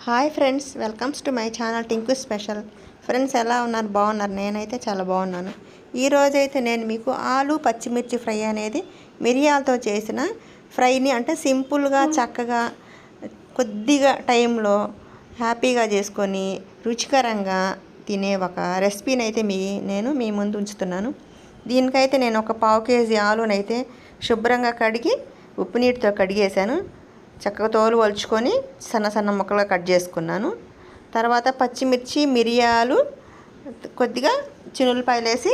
Hi friends, welcomes to my channel Tinku special. Friends ఎలా ఉన్నారు? బాగున్నారు? నేనైతే చాలా బాగున్నాను. ఈరోజైతే నేను మీకు ఆలు పచ్చిమిర్చి ఫ్రై అనేది మిరియాలతో చేసిన ఫ్రైని అంటే సింపుల్గా చక్కగా కొద్దిగా టైంలో హ్యాపీగా చేసుకొని రుచికరంగా తినే ఒక రెసిపీని అయితే నేను మీ ముందు ఉంచుతున్నాను. దీనికైతే నేను ఒక 1/2 కేజీ ఆలునైతే శుభ్రంగా కడిగి ఉప్పు నీటితో కడిగేసాను. చక్కగా తోలు వలుచుకొని సన్న సన్న ముక్కలుగా కట్ చేసుకున్నాను. తర్వాత పచ్చిమిర్చి, మిరియాలు, కొద్దిగా చిన్నులపాయలు వేసి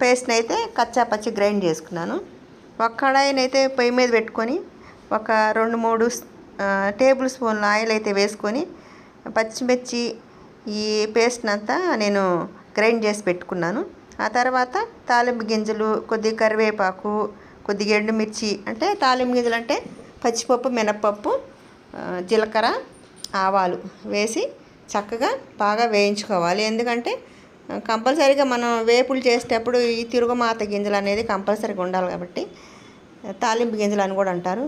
పేస్ట్ని అయితే కచ్చా పచ్చి గ్రైండ్ చేసుకున్నాను. ఒక కడాయిని అయితే పొయ్యి మీద పెట్టుకొని ఒక 2-3 టేబుల్ స్పూన్ల ఆయిల్ అయితే వేసుకొని పచ్చిమిర్చి ఈ పేస్ట్ని అంతా నేను గ్రైండ్ చేసి పెట్టుకున్నాను. ఆ తర్వాత తాలింపు గింజలు, కొద్దిగా కరివేపాకు, కొద్దిగా ఎండుమిర్చి, అంటే తాలింపు గింజలు అంటే పచ్చిపప్పు, మినప్పప్పు, జీలకర్ర, ఆవాలు వేసి చక్కగా బాగా వేయించుకోవాలి. ఎందుకంటే కంపల్సరీగా మనం వేపులు చేసేటప్పుడు ఈ తిరుగుమాత గింజలు అనేది కంపల్సరీగా ఉండాలి కాబట్టి తాలింపు గింజలు అని కూడా అంటారు.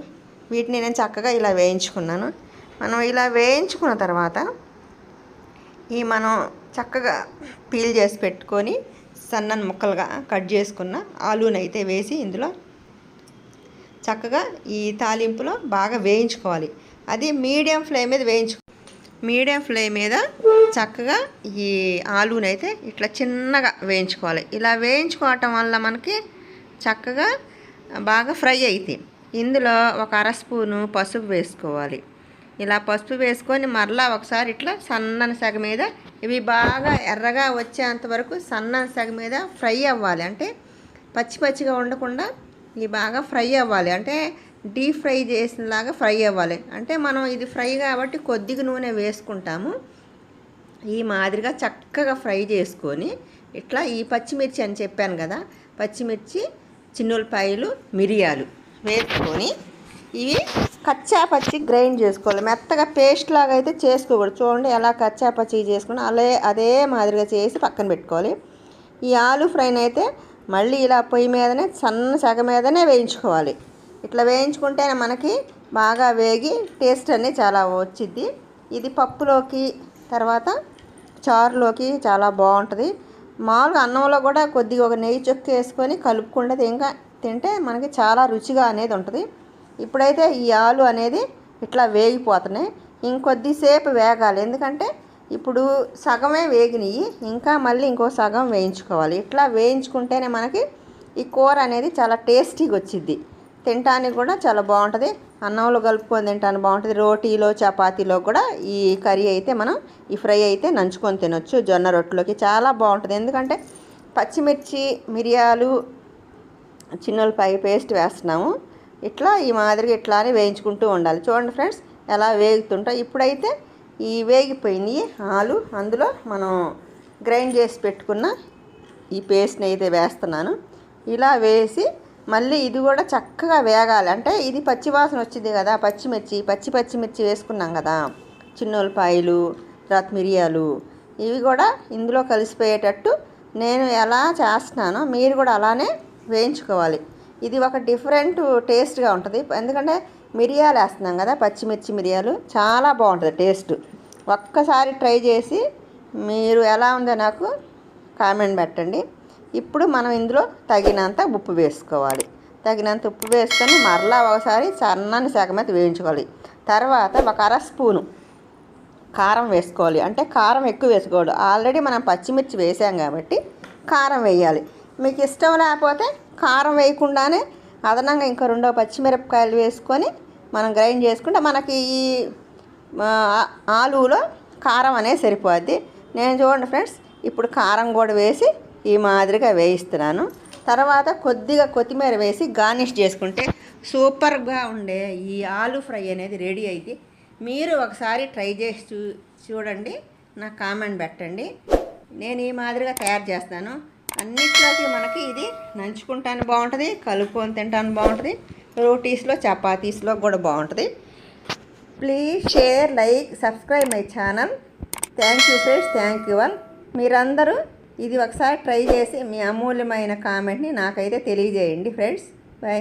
వీటిని నేను చక్కగా ఇలా వేయించుకున్నాను. మనం ఇలా వేయించుకున్న తర్వాత మనం చక్కగా పీల్ చేసి పెట్టుకొని సన్నని ముక్కలుగా కట్ చేసుకున్న ఆలూనైతే వేసి ఇందులో చక్కగా ఈ తాలింపులో బాగా వేయించుకోవాలి. అది మీడియం ఫ్లేమ్ మీద చక్కగా ఈ ఆలూనైతే ఇట్లా చిన్నగా వేయించుకోవాలి. ఇలా వేయించుకోవటం వల్ల మనకి చక్కగా బాగా ఫ్రై అవుతాయి. ఇందులో ఒక 1/2 స్పూను పసుపు వేసుకోవాలి. ఇలా పసుపు వేసుకొని మరలా ఒకసారి ఇట్లా సన్నని సెగ మీద ఇవి బాగా ఎర్రగా వచ్చేంత వరకు సన్నని సెగ మీద ఫ్రై అవ్వాలి. అంటే పచ్చి పచ్చిగా ఉండకుండా ఇవి బాగా ఫ్రై అవ్వాలి. అంటే డీప్ ఫ్రై చేసినలాగా ఫ్రై అవ్వాలి. అంటే మనం ఇది ఫ్రై కాబట్టి కొద్దిగా నూనె వేసుకుంటాము. ఈ మాదిరిగా చక్కగా ఫ్రై చేసుకొని ఇట్లా ఈ పచ్చిమిర్చి అని చెప్పాను కదా, పచ్చిమిర్చి, చిన్నులపాయలు, మిరియాలు వేసుకొని ఇవి కచ్చా పచ్చి గ్రైండ్ చేసుకోవాలి. మెత్తగా పేస్ట్ లాగా అయితే చేసుకోకూడదు. చూడండి ఎలా కచ్చా పచ్చి చేసుకుని అదే మాదిరిగా చేసి పక్కన పెట్టుకోవాలి. ఈ ఆలు ఫ్రైని అయితే మళ్ళీ ఇలా పొయ్యి మీదనే సన్న సెగ మీదనే వేయించుకోవాలి. ఇట్లా వేయించుకుంటేనే మనకి బాగా వేగి టేస్ట్ అనేది చాలా వచ్చిద్ది. ఇది పప్పులోకి, తర్వాత చారులోకి చాలా బాగుంటుంది. మామూలుగా అన్నంలో కూడా కొద్దిగా ఒక నెయ్యి చొక్కు వేసుకొని కలుపుకుంటే ఇంకా తింటే మనకి చాలా రుచిగా అనేది ఉంటుంది. ఇప్పుడైతే ఈ ఆలు అనేది ఇట్లా వేగిపోతున్నాయి. ఇంకొద్దిసేపు వేగాలి. ఎందుకంటే ఇప్పుడు సగమే వేగినాయి, ఇంకా మళ్ళీ ఇంకో సగం వేయించుకోవాలి. ఇట్లా వేయించుకుంటేనే మనకి ఈ కూర అనేది చాలా టేస్టీగా వచ్చిద్ది. తినటానికి కూడా చాలా బాగుంటుంది. అన్నంలో కలుపుకొని తినటానికి బాగుంటుంది. రోటీలో, చపాతీలో కూడా ఈ కర్రీ అయితే మనం ఈ ఫ్రై అయితే నంచుకొని తినొచ్చు. జొన్న రొట్టెలోకి చాలా బాగుంటుంది. ఎందుకంటే పచ్చిమిర్చి, మిరియాలు, చిన్నులపాయ పేస్ట్ వేస్తున్నాము. ఇట్లా ఈ మాదిరిగా ఇట్లానే వేయించుకుంటూ ఉండాలి. చూడండి ఫ్రెండ్స్ ఎలా వేగుతుంటాయి. ఇప్పుడైతే ఈ వేగిపోయినాయి ఆలు, అందులో మనం గ్రైండ్ చేసి పెట్టుకున్న ఈ పేస్ట్ని అయితే వేస్తున్నాను. ఇలా వేసి మళ్ళీ ఇది కూడా చక్కగా వేగాలి. అంటే ఇది పచ్చివాసన వచ్చింది కదా, పచ్చిమిర్చి వేసుకున్నాం కదా, చిన్నులపాయలు, తర్వాత మిరియాలు, ఇవి కూడా ఇందులో కలిసిపోయేటట్టు నేను ఎలా చేస్తున్నానో మీరు కూడా అలానే వేయించుకోవాలి. ఇది ఒక డిఫరెంట్ టేస్ట్గా ఉంటుంది. ఎందుకంటే మిరియాలు వేస్తున్నాం కదా, పచ్చిమిర్చి, మిరియాలు చాలా బాగుంటుంది టేస్ట్. ఒక్కసారి ట్రై చేసి మీరు ఎలా ఉందో నాకు కామెంట్ పెట్టండి. ఇప్పుడు మనం ఇందులో తగినంత ఉప్పు వేసుకోవాలి. తగినంత ఉప్పు వేసుకొని మరలా ఒకసారి సన్నని సెగ మీద వేయించుకోవాలి. తర్వాత ఒక 1/2 స్పూను కారం వేసుకోవాలి. అంటే కారం ఎక్కువ వేసుకోవాలి. ఆల్రెడీ మనం పచ్చిమిర్చి వేసాం కాబట్టి కారం వేయాలి. మీకు ఇష్టం లేకపోతే కారం వేయకుండానే అదనంగా ఇంకా 2 పచ్చిమిరపకాయలు వేసుకొని మనం గ్రైండ్ చేసుకుంటే మనకి ఈ ఆలులో కారం అనేది సరిపోద్ది. నేను చూడండి ఫ్రెండ్స్ ఇప్పుడు కారం కూడా వేసి ఈ మాదిరిగా వేయిస్తున్నాను. తర్వాత కొద్దిగా కొత్తిమీర వేసి గార్నిష్ చేసుకుంటే సూపర్గా ఉండే ఈ ఆలు ఫ్రై అనేది రెడీ అయితే మీరు ఒకసారి ట్రై చేసి చూడండి, నాకు కామెంట్ పెట్టండి. నేను ఈ మాదిరిగా తయారు చేస్తాను. అన్నిట్లోకి మనకి ఇది నంచుకుంటాను బాగుంటుంది, కలుపుకొని తింటాను బాగుంటుంది, రోటీస్లో, చపాతీస్లో కూడా బాగుంటుంది. Please share, like, subscribe my channel. Thank you friends, thank you all. మీరందరూ ఇది ఒకసారి ట్రై చేసి మీ అమూల్యమైన కామెంట్ని నాకైతే తెలియజేయండి ఫ్రెండ్స్.